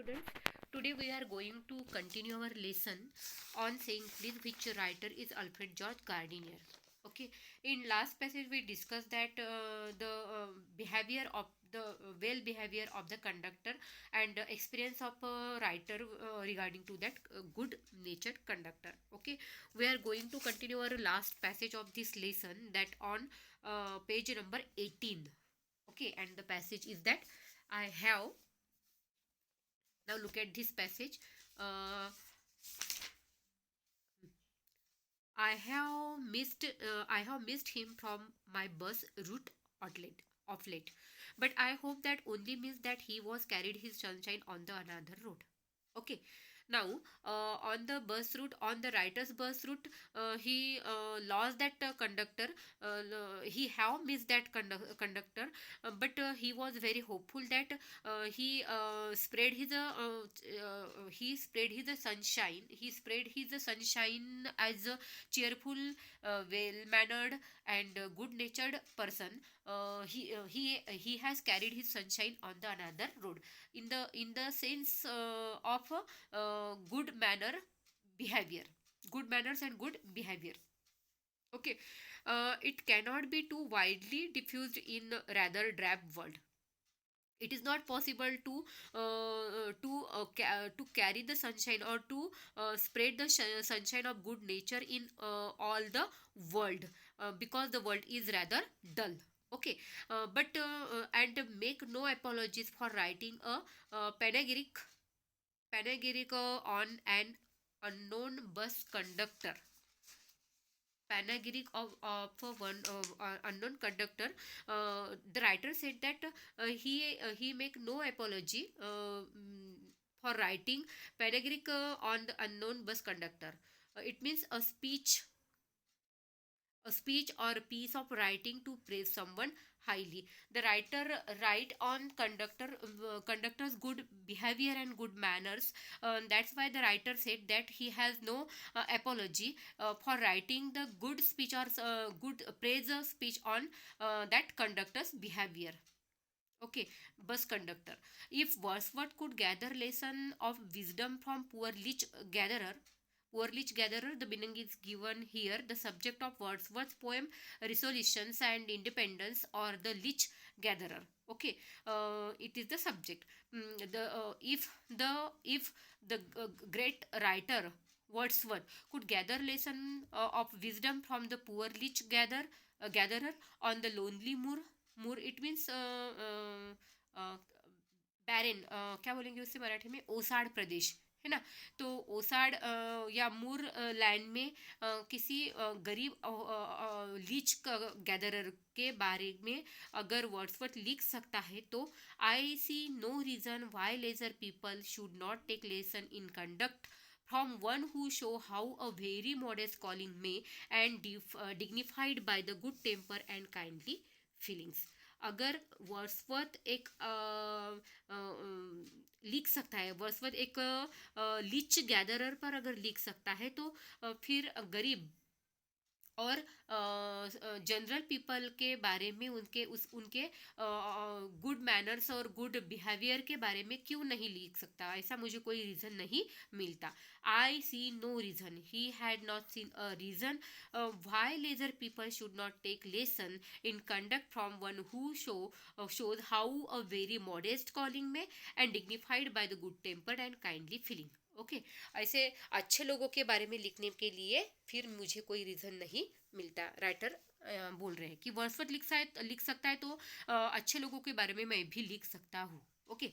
students. Today we are going to continue our lesson on saying please which writer is Alfred George Gardiner. Okay, in last passage we discussed that the behavior of the well behavior of the conductor and experience of writer regarding to that good natured conductor. Okay, we are going to continue our last passage of this lesson that on page number 18. Okay, and the passage is that I have now look at this passage. uh, I have missed him from my bus route of late, but I hope that only means that he was carried his sunshine on the another road. Okay, now on the bus route, on the writer's bus route, he lost that conductor. He have missed that conductor, but he was very hopeful that he spread his sunshine. He spread his sunshine as a cheerful, well mannered, and good natured person. He has carried his sunshine on the another road in the sense of good manner behavior, good manners and good behavior. Okay, it cannot be too widely diffused in rather drab world. It is not possible to carry the sunshine or to spread the sunshine of good nature in all the world, because the world is rather dull. Okay, but and make no apologies for writing a panegyric on an unknown bus conductor. Panegyric of one unknown conductor. The writer said that he make no apology for writing panegyric on the unknown bus conductor. It means a speech or a piece of writing to praise someone highly. The writer write on conductor's good behavior and good manners. That's why the writer said that he has no apology for writing the good speech or good praise speech on that conductor's behavior. Okay, bus conductor. If Wordsworth could gather lesson of wisdom from poor leech gatherer, the meaning is given here. The subject of Wordsworth's poem Resolutions and Independence, or the leech gatherer. Okay, it is the subject. If the great writer Wordsworth could gather lesson of wisdom from the poor gatherer on the lonely moor, it means बैरन, क्या बोलेंगे उससे मराठी में, ओसाड प्रदेश है ना। तो ओसाड या मूर लैंड में किसी गरीब लीच गैदरर के बारे में अगर वर्ड्सवर्थ लिख सकता है, तो I see no reason why lesser people should not take lesson in conduct from one who show how a very modest calling may and dignified by the good temper and kindly feelings. अगर Wordsworth एक लिख सकता है, Wordsworth एक लिच gatherer पर अगर लिख सकता है, तो फिर गरीब और जनरल पीपल के बारे में उनके गुड मैनर्स और गुड बिहेवियर के बारे में क्यों नहीं लिख सकता। ऐसा मुझे कोई रीज़न नहीं मिलता। I see no reason, he had not seen a reason why lesser people should not take lesson in conduct from one who shows how a very modest calling may and dignified by the good tempered and kindly feeling. Okay, ऐसे अच्छे लोगों के बारे में लिखने के लिए फिर मुझे कोई रीज़न नहीं मिलता। राइटर बोल रहे हैं कि वर्ड्सवर्थ लिख सकता है, तो अच्छे लोगों के बारे में मैं भी लिख सकता हूँ। Okay,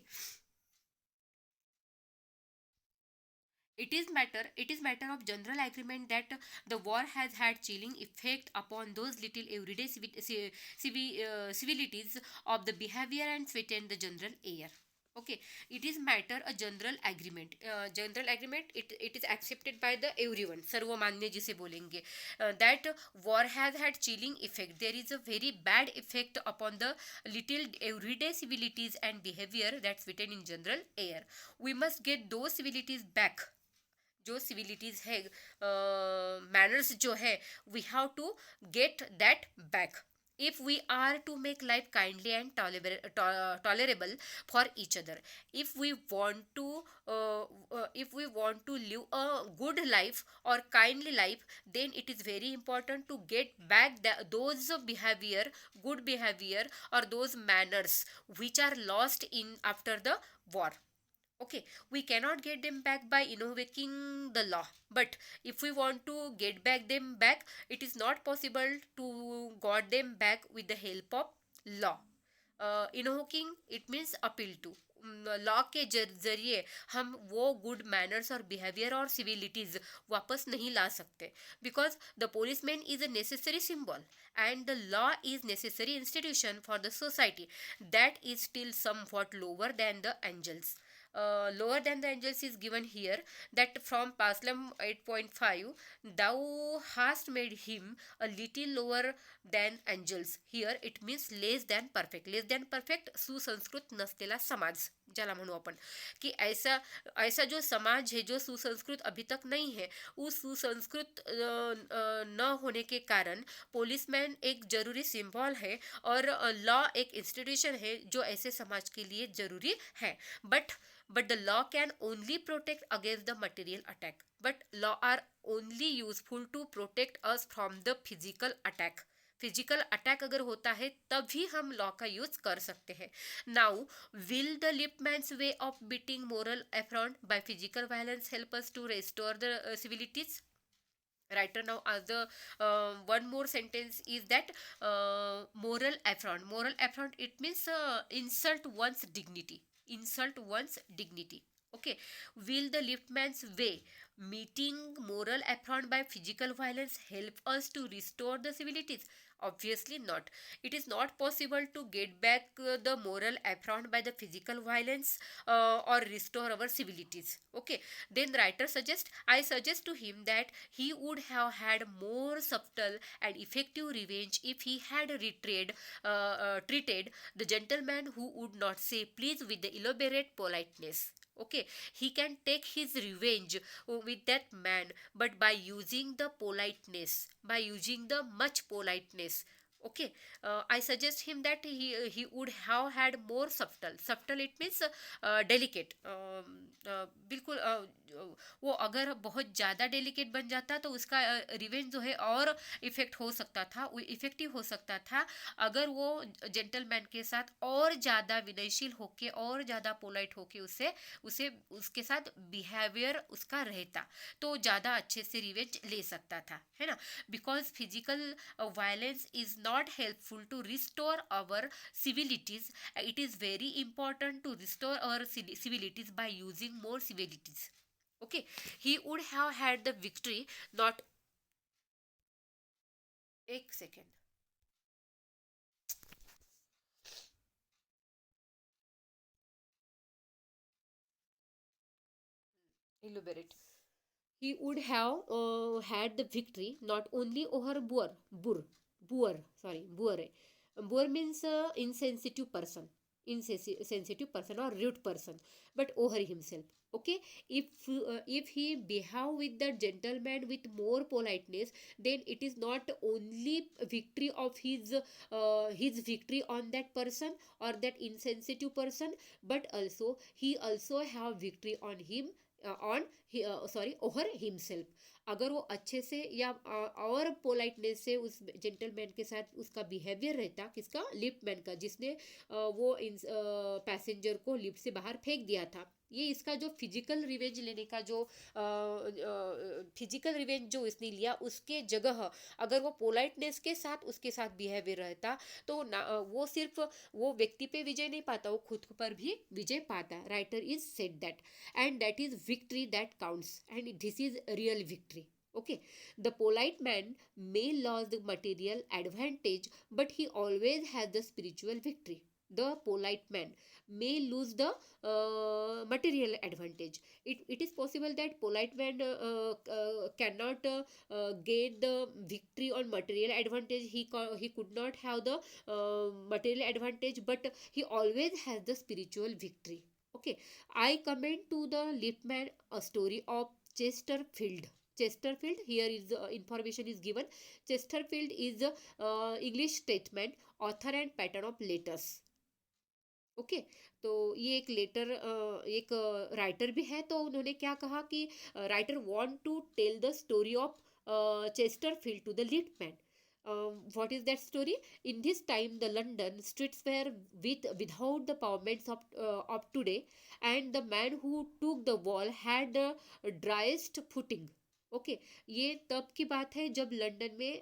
it is matter of general agreement that the war has had chilling effect upon those little everyday civilities of the behavior and sweetened the general air. Okay, it is matter a general agreement, it is accepted by the everyone, सर्वमान्य जिसे बोलेंगे, that war has had chilling effect, there is a very bad effect upon the little everyday civilities and behavior that sweeten in general air. We must get those civilities back. जो सिविलिटीज़ है, manners जो है, we have to get that back. if we are to make life kindly and tolerable for each other, if we want to if we want to live a good life or kindly life, then it is very important to get back those behavior, good behavior, or those manners which are lost in after the war. Okay, we cannot get them back by invoking the law, but if we want to get back them back, it is not possible to got them back with the help of law. Invoking it means appeal to, law के जरिए हम वो good manners और behaviour और सिविलिटीज वापस नहीं ला सकते, because the police man is a necessary symbol and the law is necessary institution for the society that is still somewhat lower than the angels. Lower than the angels is given here, that from Paslam 8.5, thou hast made him a little lower than angels. Here it means less than perfect. Less than perfect सुसंस्कृत नसलेला समाज ज्याला म्हणू आपण, की ऐसा ऐसा जो समाज है जो सुसंस्कृत अभी तक नहीं है, उस सुसंस्कृत न होने के कारण पुलिसमैन एक जरूरी सिंबल है और लॉ एक इंस्टीट्यूशन है जो ऐसे समाज के लिए जरूरी है. But the law can only protect against the material attack, but law are only useful to protect us from the physical attack. Physical attack अगर होता है तभी हम लॉ का यूज कर सकते हैं. Now will the Lippmann's way of beating moral affront by physical violence help us to restore the civilities? Writer now as the one more sentence is that moral affront it means insult one's dignity, insult one's dignity. Okay, will the liftman's way meeting moral affront by physical violence help us to restore the civilities? Obviously not. It is not possible to get back the moral affront by the physical violence or restore our civilities. Okay, then writer suggest, I suggest to him that he would have had more subtle and effective revenge if he had treated the gentleman who would not say please with the elaborate politeness. Okay, he can take his revenge with that man, but by using the politeness, by using the much politeness. Okay, I suggest him that he would have had more subtle it means delicate. बिल्कुल वो अगर बहुत ज़्यादा delicate बन जाता तो उसका revenge जो है और इफेक्ट हो सकता था, वो इफेक्टिव हो सकता था अगर वो जेंटलमैन के साथ और ज़्यादा विनयशील होके और ज़्यादा पोलाइट होके उसे उसे उसके साथ बिहेवियर उसका रहता तो ज़्यादा अच्छे से रिवेंज ले सकता था, है ना. Because physical violence is not helpful to restore our civilities. It is very important to restore our civilities by using more civilities. Okay, he would have had the victory, not एक second. Elaborate. He would have had the victory not only over Boer. Boer means insensitive person, insensitive person or rude person, but over himself. Okay, if he behave with the gentleman with more politeness, then it is not only victory of his victory on that person or that insensitive person, but also he also have victory on him over himself. अगर वो अच्छे से या और politeness से उस gentleman के साथ उसका बिहेवियर रहता, किसका, लिफ्टमैन का, जिसने वो पैसेंजर को लिफ्ट से बाहर फेंक दिया था. ये इसका जो फिजिकल रिवेंज लेने का जो फिजिकल रिवेंज जो इसने लिया उसके जगह अगर वो पोलाइटनेस के साथ उसके साथ बिहेवियर रहता तो वो सिर्फ वो व्यक्ति पे विजय नहीं पाता, वो खुद पर भी विजय पाता. Writer is said that and that is victory that counts and this is real victory. Okay, the polite man may lose the material advantage but he always has the spiritual victory. The polite man may lose the material advantage. It is possible that polite man cannot gain the victory on material advantage. He could not have the material advantage, but he always has the spiritual victory. Okay, I comment to the Liftman a story of Chesterfield. Chesterfield, here is information is given. Chesterfield is English statesman, author and pattern of letters. Okay तो ये एक letter, एक writer भी है। तो उन्होंने क्या कहा कि writer want to tell the story of Chesterfield to the lead man. What is that story? In this time, the London streets were without the pavements of today, and the man who took the wall had the driest footing. Okay ये तब की बात है जब London में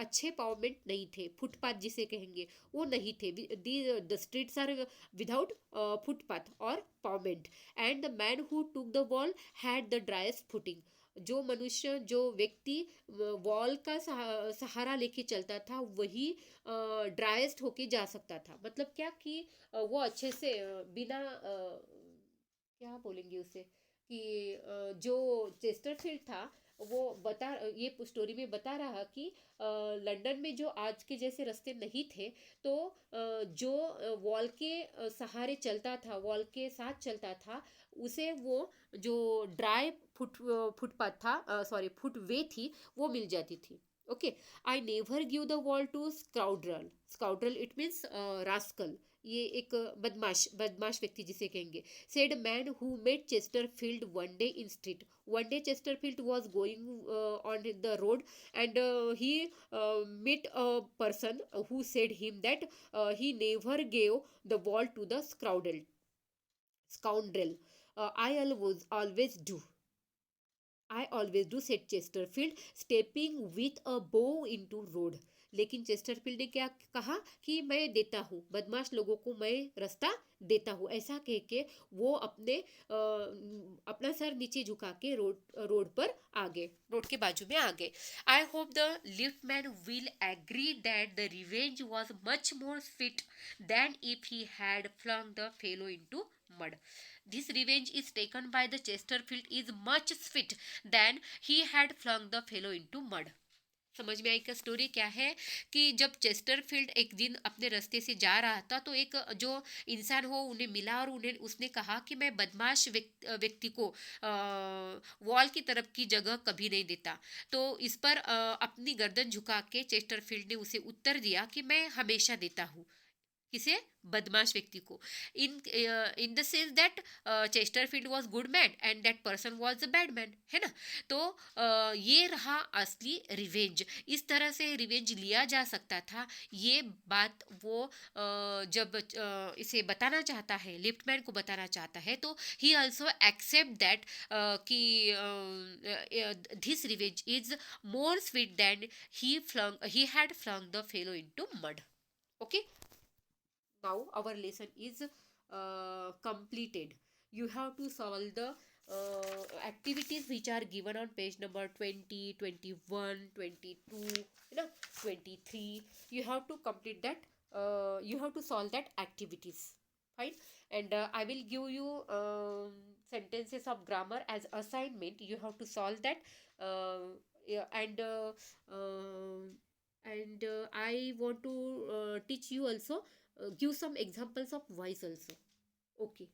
अच्छे empowerment नहीं थे, फुटपाथ जिसे कहेंगे वो नहीं थे. The streets are without footpath और pavement, and the man who took the wall had the driest footing. जो मनुष्य, जो व्यक्ति वॉल का सहारा लेके चलता था वही ड्राइस्ट होके जा सकता था. मतलब क्या कि वो अच्छे से बिना क्या बोलेंगे उसे कि जो चेस्टरफील्ड था वो बता, ये स्टोरी में बता रहा कि लंदन में जो आज के जैसे रास्ते नहीं थे, तो जो वॉल के सहारे चलता था, वॉल के साथ चलता था, उसे वो जो ड्राई फुटपाथ था, सॉरी फुटवे थी, वो मिल जाती थी. Okay, I never give the wall to scoundrel. Scoundrel it means rascal, ये एक बदमाश बदमाश व्यक्ति जिसे कहेंगे. said a man who met Chesterfield one day in street. One day Chesterfield was going on the road, and he met a person who said him that he never gave the wall to the scoundrel. I always do. I always do, said Chesterfield, stepping with a bow into road. लेकिन Chesterfield ने क्या कहा कि मैं देता हूँ, बदमाश लोगों को मैं रास्ता देता हूँ. ऐसा कह के वो अपना सर नीचे झुका के रोड पर आ गए, रोड के बाजू में आ गए. I hope the liftman will agree that the revenge was much more sweet than if he had flung the fellow into mud. This revenge is taken by the Chesterfield is much sweet than he had flung the fellow into mud. समझ में आई का story क्या है कि जब Chesterfield एक दिन अपने रास्ते से जा रहा था तो एक जो इंसान हो उन्हें मिला और उन्हें उसने कहा कि मैं बदमाश व्यक्ति को वॉल की तरफ की जगह कभी नहीं देता. तो इस पर अपनी गर्दन झुका के चेस्टरफील्ड ने उसे उत्तर दिया कि मैं हमेशा देता हूँ. किसे? बदमाश व्यक्ति को. In the sense that Chesterfield was good man and that person was a bad man, है ना. तो ये रहा असली रिवेंज. इस तरह से रिवेंज लिया जा सकता था. ये बात वो जब इसे बताना चाहता है, लिफ्टमैन को बताना चाहता है, तो ही ऑल्सो एक्सेप्ट दैट कि this revenge is more sweet than he had flung the fellow into mud. Okay, now our lesson is completed. You have to solve the activities which are given on page number 20, 21, 22, 23. You have to complete that. You have to solve that activities. Fine. And I will give you sentences of grammar as assignment. You have to solve that. Yeah, and I want to teach you also, give some examples of voice also. Okay.